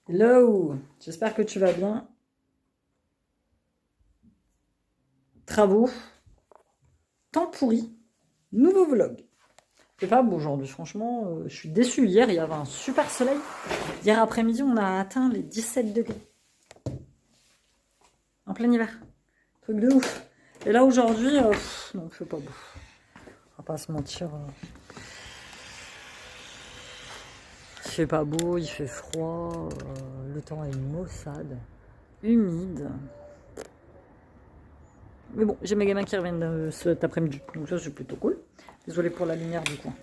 Hello, j'espère que tu vas bien. Travaux, temps pourri, nouveau vlog. C'est pas beau aujourd'hui, franchement, je suis déçue. Hier, il y avait un super soleil. Hier après-midi, on a atteint les 17 degrés. En plein hiver. Truc de ouf. Et là, aujourd'hui, non, il fait pas beau. On va pas se mentir. Il fait pas beau, il fait froid. Le temps est maussade, humide. Mais bon, j'ai mes gamins qui reviennent cet après-midi, donc ça c'est plutôt cool. Désolée pour la lumière du coup.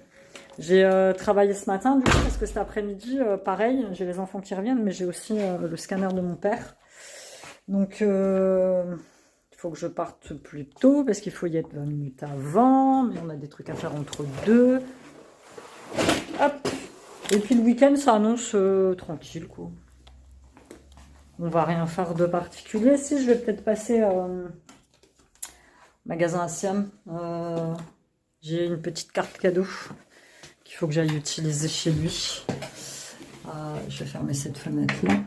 J'ai travaillé ce matin du coup parce que cet après-midi, pareil, j'ai les enfants qui reviennent, mais j'ai aussi le scanner de mon père. Donc il faut que je parte plus tôt parce qu'il faut y être 20 minutes avant, mais on a des trucs à faire entre deux. Hop. Et puis le week-end, ça annonce tranquille quoi. On va rien faire de particulier. Si, je vais peut-être passer magasin à Siam. J'ai une petite carte cadeau qu'il faut que j'aille utiliser chez lui. Je vais fermer cette fenêtre-là.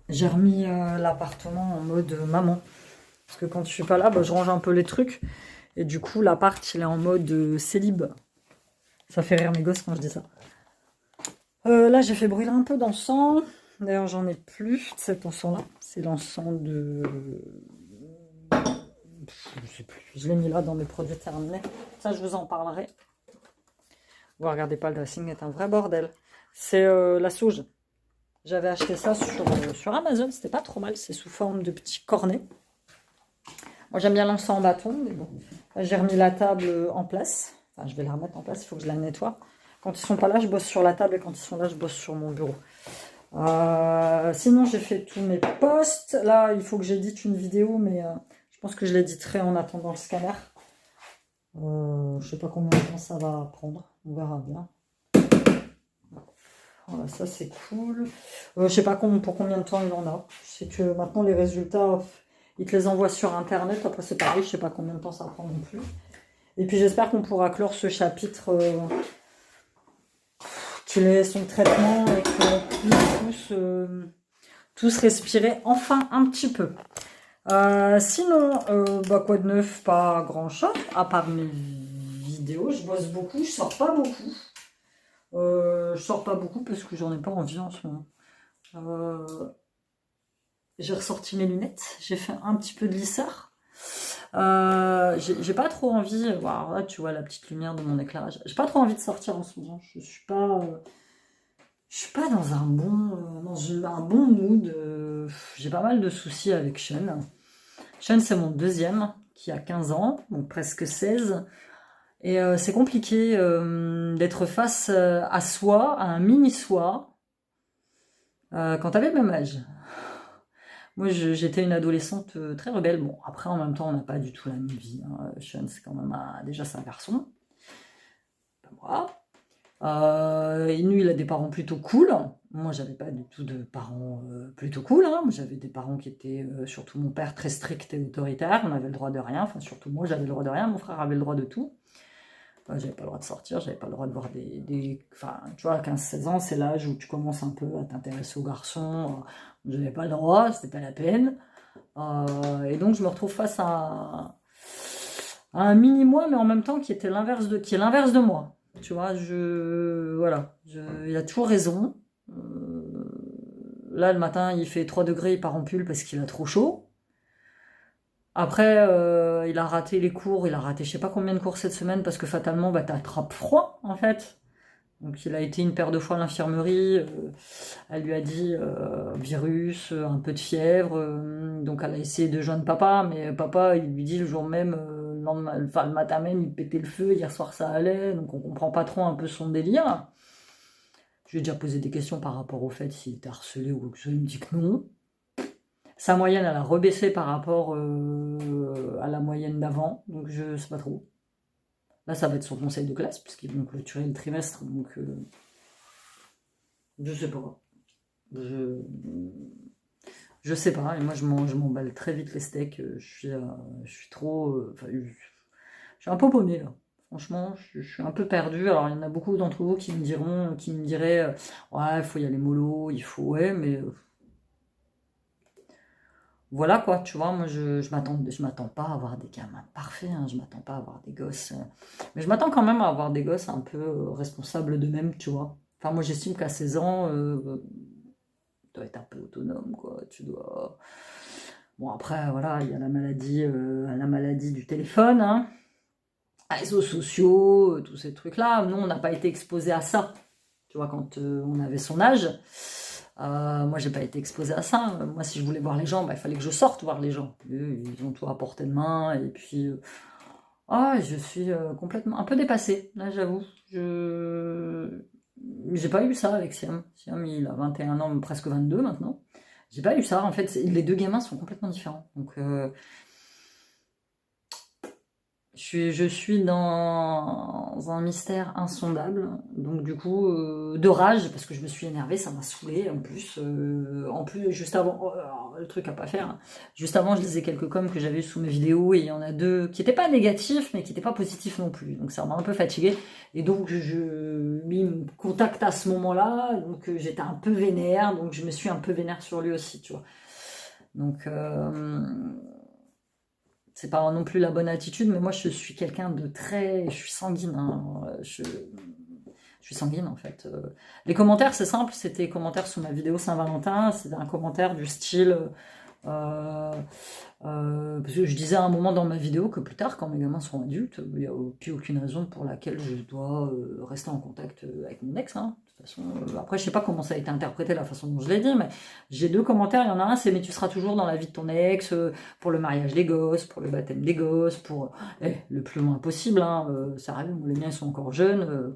J'ai remis l'appartement en mode maman. Parce que quand je suis pas là, bah, je range un peu les trucs. Et du coup, l'appart, il est en mode célib. Ça fait rire mes gosses quand je dis ça. Là, j'ai fait brûler un peu d'encens. D'ailleurs, j'en ai plus de cet encens-là. C'est l'encens de... Je sais plus. Je l'ai mis là dans mes produits terminés. Ça, je vous en parlerai. Vous regardez pas, le dressing est un vrai bordel. C'est la sauge. J'avais acheté ça sur Amazon. C'était pas trop mal. C'est sous forme de petits cornets. Moi, j'aime bien l'encens en bâton. Mais bon. J'ai remis la table en place. Enfin, je vais la remettre en place. Il faut que je la nettoie. Quand ils sont pas là, je bosse sur la table. Et quand ils sont là, je bosse sur mon bureau. Sinon, j'ai fait tous mes posts. Là, il faut que j'édite une vidéo. Mais je pense que je l'éditerai en attendant le scanner. Je sais pas combien de temps ça va prendre. On verra bien. Voilà, ça c'est cool. Je sais pas pour combien de temps il en a. Je sais que maintenant les résultats, ils te les envoient sur internet. Après c'est pareil, je sais pas combien de temps ça prend non plus. Et puis j'espère qu'on pourra clore ce chapitre, qu'il ait son traitement et qu'on puisse tous respirer enfin un petit peu. Sinon, bah quoi de neuf, pas grand chose, à part mes vidéos. Je bosse beaucoup, je sors pas beaucoup. Je sors pas beaucoup parce que j'en ai pas envie en ce moment. J'ai ressorti mes lunettes, j'ai fait un petit peu de lisseur. J'ai pas trop envie, voilà, là tu vois la petite lumière de mon éclairage. J'ai pas trop envie de sortir en ce moment. Je suis pas dans un bon mood. J'ai pas mal de soucis avec Sean. Sean c'est mon deuxième qui a 15 ans, donc presque 16. Et c'est compliqué d'être face à soi, à un mini-soi, quand t'avais le même âge. Moi, j'étais une adolescente très rebelle. Bon, après, en même temps, on n'a pas du tout la même vie. Hein. Sean, c'est quand même déjà c'est un garçon. Pas moi. Inu, il a des parents plutôt cool. Moi, j'avais pas du tout de parents plutôt cool. Hein. J'avais des parents qui étaient, surtout mon père, très strict et autoritaire. On avait le droit de rien. Enfin, surtout moi, j'avais le droit de rien. Mon frère avait le droit de tout. J'avais pas le droit de sortir, j'avais pas le droit de voir enfin, tu vois, 15-16 ans, c'est l'âge où tu commences un peu à t'intéresser aux garçons. J'avais pas le droit, c'était pas la peine. Et donc, je me retrouve face à un mini-moi, mais en même temps qui est l'inverse de moi. Tu vois, voilà, il a toujours raison. Là, le matin, il fait 3 degrés, il part en pull parce qu'il a trop chaud. Après, il a raté les cours, il a raté je sais pas combien de cours cette semaine parce que fatalement, bah, t'attrapes froid en fait. Donc il a été une paire de fois à l'infirmerie, elle lui a dit virus, un peu de fièvre, donc elle a essayé de joindre papa, mais papa il lui dit le jour même, le lendemain, enfin le matin même, il pétait le feu, hier soir ça allait, donc on comprend pas trop un peu son délire. Je lui ai déjà posé des questions par rapport au fait s'il était harcelé ou quelque chose, il me dit que non. Sa moyenne, elle a rebaissé par rapport à la moyenne d'avant, donc je sais pas trop. Là, ça va être son conseil de classe, puisqu'ils vont clôturer le trimestre, donc je sais pas. Je sais pas, et moi je m'emballe très vite les steaks, je suis trop... enfin, je suis un peu paumé là. Franchement, je suis un peu perdue. Alors, il y en a beaucoup d'entre vous qui me diront, qui me diraient, ouais, il faut y aller mollo, il faut, ouais, mais voilà quoi, tu vois, moi je m'attends pas à avoir des gamins parfaits, hein, je m'attends pas à avoir des gosses. Mais je m'attends quand même à avoir des gosses un peu responsables d'eux-mêmes, tu vois. Enfin, moi j'estime qu'à 16 ans, tu dois être un peu autonome, quoi. Tu dois. Bon, après, voilà, il y a la maladie du téléphone, hein, réseaux sociaux, tous ces trucs-là. Nous, on n'a pas été exposés à ça, tu vois, quand on avait son âge. Moi, j'ai pas été exposée à ça. Moi, si je voulais voir les gens, bah, il fallait que je sorte voir les gens. Eux, ils ont tout à portée de main. Et puis, je suis complètement un peu dépassée, là, j'avoue. J'ai pas eu ça avec Siam. Siam, il a 21 ans, presque 22 maintenant. J'ai pas eu ça. En fait, les deux gamins sont complètement différents. Donc, je suis dans un mystère insondable, donc du coup, de rage, parce que je me suis énervée, ça m'a saoulée, en plus, juste avant, le truc à pas faire, hein. Juste avant, je lisais quelques coms que j'avais sous mes vidéos, et il y en a deux qui n'étaient pas négatifs, mais qui n'étaient pas positifs non plus, donc ça m'a un peu fatiguée, et donc lui me contacte à ce moment-là, donc j'étais un peu vénère, donc je me suis un peu vénère sur lui aussi, tu vois. Donc, c'est pas non plus la bonne attitude, mais moi je suis quelqu'un de très. Je suis sanguine, hein. Je suis sanguine en fait. Les commentaires, c'est simple, c'était les commentaires sous ma vidéo Saint-Valentin, c'était un commentaire du style. euh, Parce que je disais à un moment dans ma vidéo que plus tard, quand mes gamins seront adultes, il n'y a plus aucune raison pour laquelle je dois rester en contact avec mon ex, hein. De toute façon, après, je sais pas comment ça a été interprété, la façon dont je l'ai dit, mais j'ai deux commentaires. Il y en a un, c'est mais tu seras toujours dans la vie de ton ex, pour le mariage des gosses, pour le baptême des gosses, pour le plus loin possible, hein, ça arrive, les miens ils sont encore jeunes,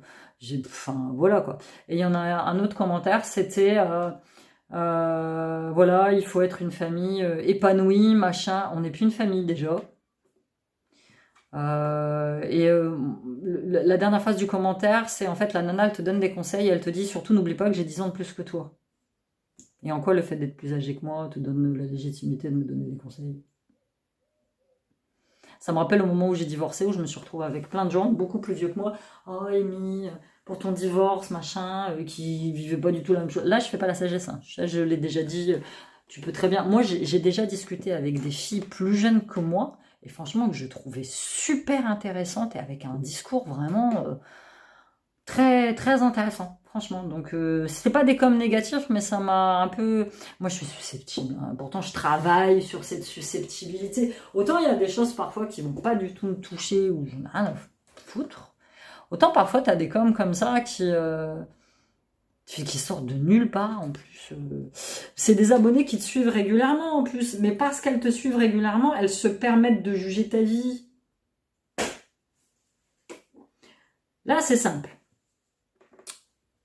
enfin voilà quoi. Et il y en a un autre commentaire, c'était voilà, il faut être une famille épanouie, machin. On n'est plus une famille déjà. Et la dernière phrase du commentaire, c'est en fait la nana, elle te donne des conseils, elle te dit surtout n'oublie pas que j'ai 10 ans de plus que toi. Et en quoi le fait d'être plus âgé que moi te donne la légitimité de me donner des conseils? Ça me rappelle au moment où j'ai divorcé, où je me suis retrouvée avec plein de gens, beaucoup plus vieux que moi. Oh, Amy, pour ton divorce, machin, qui vivaient pas du tout la même chose. Là, je fais pas la sagesse, hein. Je l'ai déjà dit, tu peux très bien. Moi, j'ai déjà discuté avec des filles plus jeunes que moi, et franchement, que je trouvais super intéressantes et avec un discours vraiment très, très intéressant, franchement. Donc, c'est pas des coms négatifs, mais ça m'a un peu. Moi, je suis susceptible, hein. Pourtant, je travaille sur cette susceptibilité. Autant il y a des choses parfois qui vont pas du tout me toucher ou j'en ai rien à foutre. Autant parfois, t'as des coms comme ça qui sortent de nulle part en plus. C'est des abonnés qui te suivent régulièrement en plus, mais parce qu'elles te suivent régulièrement, elles se permettent de juger ta vie. Là, c'est simple.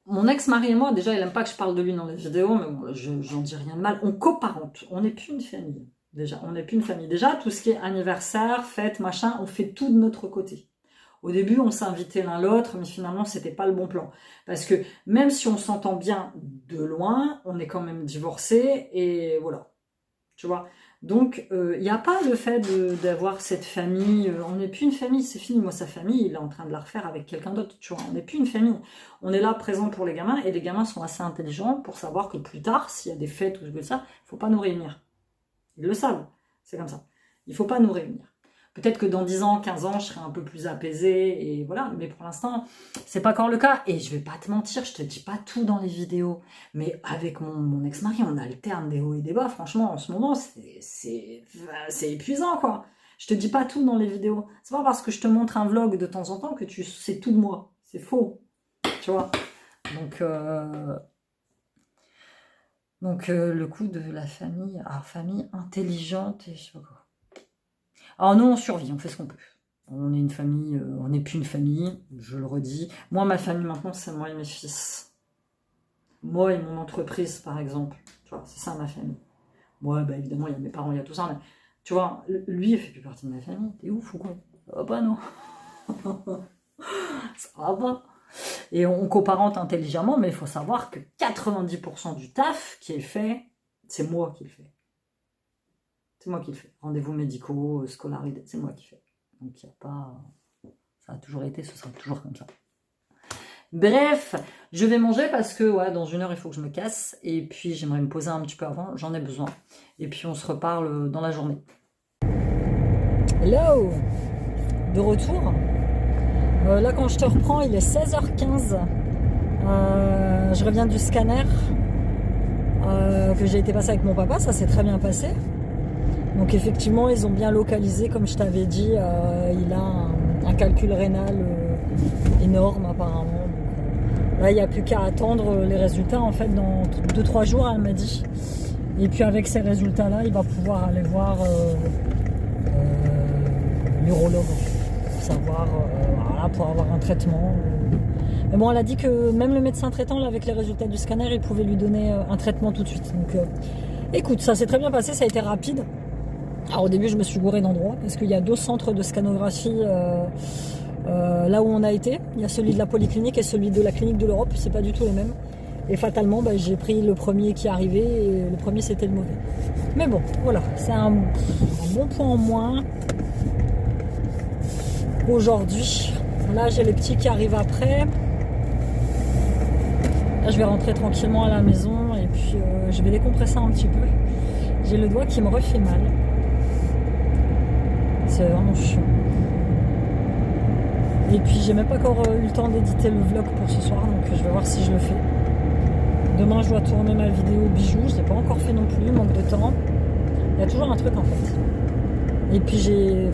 Mon ex-mari et moi, déjà, il aime pas que je parle de lui dans les vidéos, mais bon, j'en dis rien de mal. On coparente, on n'est plus une famille. Déjà, on n'est plus une famille. Déjà, tout ce qui est anniversaire, fête, machin, on fait tout de notre côté. Au début, on s'invitait l'un l'autre, mais finalement, c'était pas le bon plan. Parce que même si on s'entend bien de loin, on est quand même divorcés, et voilà. Tu vois. Donc, il n'y a pas le fait d'avoir cette famille. On n'est plus une famille, c'est fini. Moi, sa famille, il est en train de la refaire avec quelqu'un d'autre. Tu vois, on n'est plus une famille. On est là présent pour les gamins et les gamins sont assez intelligents pour savoir que plus tard, s'il y a des fêtes ou ce que ça, il ne faut pas nous réunir. Ils le savent. C'est comme ça. Il ne faut pas nous réunir. Peut-être que dans 10 ans, 15 ans, je serai un peu plus apaisée et voilà. Mais pour l'instant, c'est pas encore le cas. Et je vais pas te mentir, je te dis pas tout dans les vidéos. Mais avec mon ex-mari, on alterne des hauts et des bas. Franchement, en ce moment, c'est épuisant, quoi. Je te dis pas tout dans les vidéos. C'est pas parce que je te montre un vlog de temps en temps que tu sais tout de moi. C'est faux. Tu vois. Donc, le coup de la famille, alors famille intelligente et je sais pas quoi. Alors nous, on survit, on fait ce qu'on peut. On est une famille, on n'est plus une famille, je le redis. Moi, ma famille maintenant, c'est moi et mes fils. Moi et mon entreprise, par exemple. Tu vois, c'est ça ma famille. Moi, bah, évidemment, il y a mes parents, il y a tout ça, mais tu vois, lui, il fait plus partie de ma famille. T'es ouf ou quoi? Ça va pas, non? Ça va pas. Et on coparente intelligemment, mais il faut savoir que 90% du taf qui est fait, c'est moi qui le fais. C'est moi qui le fais. Rendez-vous médicaux, scolarité, c'est moi qui le fais. Donc il n'y a pas. Ça a toujours été, ce sera toujours comme ça. Bref, je vais manger parce que ouais, dans 1 heure, il faut que je me casse. Et puis, j'aimerais me poser un petit peu avant. J'en ai besoin. Et puis, on se reparle dans la journée. Hello! De retour. Là, quand je te reprends, il est 16h15. Je reviens du scanner que j'ai été passer avec mon papa. Ça s'est très bien passé. Donc, effectivement, ils ont bien localisé, comme je t'avais dit. Il a un calcul rénal énorme, apparemment. Là, il n'y a plus qu'à attendre les résultats, en fait, dans 2-3 jours, elle m'a dit. Et puis, avec ces résultats-là, il va pouvoir aller voir l'urologue, pour savoir, voilà, pour avoir un traitement. Mais bon, elle a dit que même le médecin traitant, là, avec les résultats du scanner, il pouvait lui donner un traitement tout de suite. Donc, écoute, ça s'est très bien passé, ça a été rapide. Alors, au début, je me suis gourée d'endroit, parce qu'il y a 2 centres de scanographie là où on a été. Il y a celui de la polyclinique et celui de la clinique de l'Europe, c'est pas du tout les mêmes. Et fatalement, bah, j'ai pris le premier qui arrivait et le premier c'était le mauvais. Mais bon, voilà, c'est un bon point en moins aujourd'hui. Là, j'ai les petits qui arrivent après. Là, je vais rentrer tranquillement à la maison et puis je vais décompresser un petit peu. J'ai le doigt qui me refait mal. C'est vraiment chiant. Et puis j'ai même pas encore eu le temps d'éditer le vlog pour ce soir, donc je vais voir si je le fais. Demain je dois tourner ma vidéo bijoux, je l'ai pas encore fait non plus, manque de temps. Il y a toujours un truc en fait. Et puis il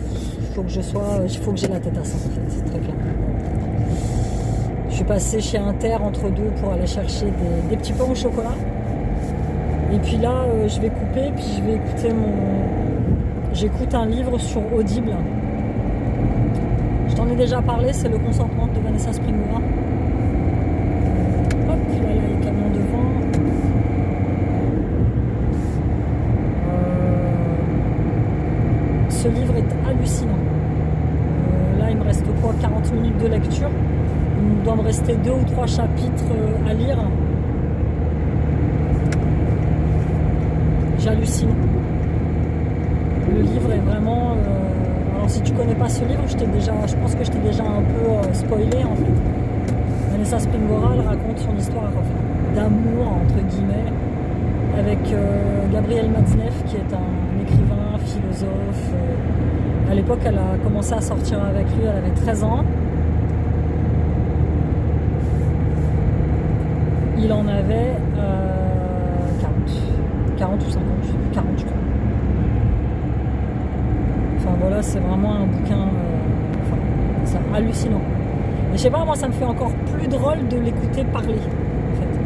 faut que j'ai la tête à ça en fait, c'est très clair. Je suis passée chez Inter entre deux pour aller chercher des petits pains au chocolat. Et puis là je vais couper, puis je vais écouter j'écoute un livre sur Audible. Je t'en ai déjà parlé, c'est Le consentement de Vanessa Springora. Hop, là, les camions devant. Ce livre est hallucinant. Là, il me reste quoi, 40 minutes de lecture. Il doit me rester 2 ou 3 chapitres à lire. J'hallucine. Le livre est vraiment... Alors si tu connais pas ce livre, je pense que je t'ai déjà un peu spoilé en fait. Vanessa Springora, elle raconte son histoire d'amour entre guillemets avec Gabriel Matzneff qui est un écrivain, philosophe. À l'époque, elle a commencé à sortir avec lui, elle avait 13 ans. Il en avait 40 ou 50, 40 je crois. Enfin voilà, c'est vraiment un bouquin c'est hallucinant. Mais je sais pas, moi ça me fait encore plus drôle de l'écouter parler en fait.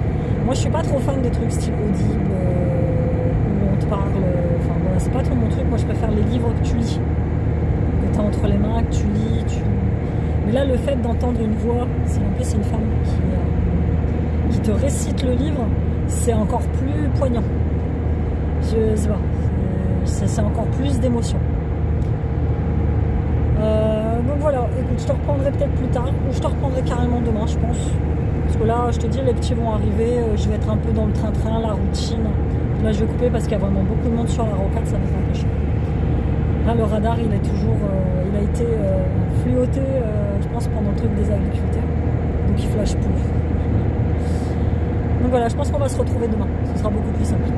Moi je suis pas trop fan des trucs style Audible où on te parle, enfin voilà, c'est pas trop mon truc. Moi je préfère les livres que tu lis, que tu as entre les mains, que tu lis, mais là le fait d'entendre une voix, c'est en plus une femme qui te récite le livre, c'est encore plus poignant. Je sais pas, c'est encore plus d'émotion. Donc voilà, écoute, je te reprendrai peut-être plus tard, ou je te reprendrai carrément demain, je pense. Parce que là, je te dis, les petits vont arriver, je vais être un peu dans le train-train, la routine. Là, je vais couper parce qu'il y a vraiment beaucoup de monde sur la rocade, ça va pas chiant. Là, le radar, il est toujours, il a été fluoté, je pense, pendant le truc des agriculteurs. Donc, il flash plus. Donc voilà, je pense qu'on va se retrouver demain. Ce sera beaucoup plus simple.